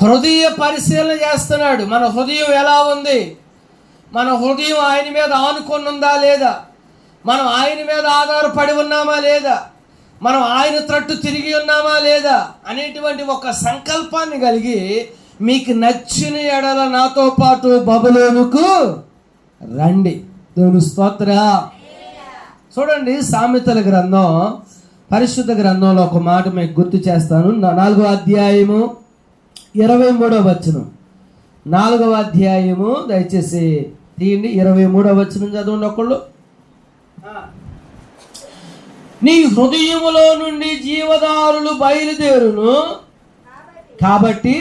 హృదయ పరిశీలన చేస్తున్నాడు. మన హృదయం ఎలా ఉంది, మన హృదయం ఆయన మీద ఆనుకొని ఉందా లేదా, మనం ఆయన మీద ఆధారపడి ఉన్నామా లేదా, మనం ఆయన తట్టు తిరిగి ఉన్నామా లేదా అనేటువంటి ఒక సంకల్పాన్ని కలిగి, మీకు నచ్చిన ఎడల నాతో పాటు బబులోనుకు రండి. దేవుని స్తోత్ర. చూడండి, సామెతల గ్రంథం, పరిశుద్ధ గ్రంథంలో ఒక మాట మీకు గుర్తు చేస్తాను. 4వ అధ్యాయము 23వ వచనం. 4వ అధ్యాయము దయచేసి తీయండి. 23వ వచనం చదవండి ఒకళ్ళు. నీ హృదయములో నుండి జీవదారులు బయలుదేరును, కాబట్టి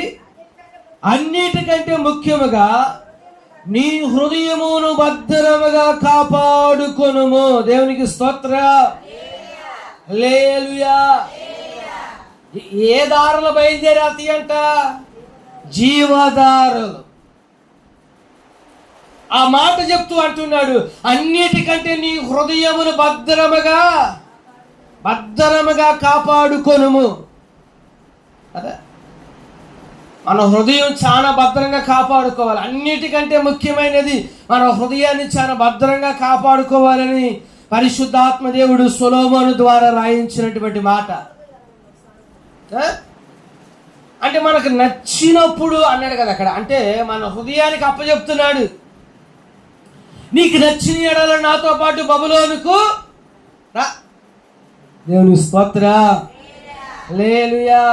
అన్నిటికంటే ముఖ్యముగా నీ హృదయమును భద్రముగా కాపాడుకొనుము. దేవునికి స్తోత్ర. హల్లెలూయా. ఏ దారులు బయలుదేరాతి అంట? జీవదారులు. ఆ మాట చెప్తూ అంటున్నాడు, అన్నిటికంటే నీ హృదయమును భద్రముగా కాపాడుకొనుము. అదే మన హృదయం చాలా భద్రంగా కాపాడుకోవాలి. అన్నిటికంటే ముఖ్యమైనది మన హృదయాన్ని చాలా భద్రంగా కాపాడుకోవాలని పరిశుద్ధాత్మ దేవుడు సొలొమోను ద్వారా రాయించినటువంటి మాట. అంటే మనకు నచ్చినప్పుడు అన్నాడు కదా అక్కడ. అంటే మన హృదయానికి అప్పచెప్తున్నాడు, నీకు నచ్చిన ఎడల నాతో పాటు బబులోనుకు రా. దేవుని స్తోత్ర. హల్లెలూయా.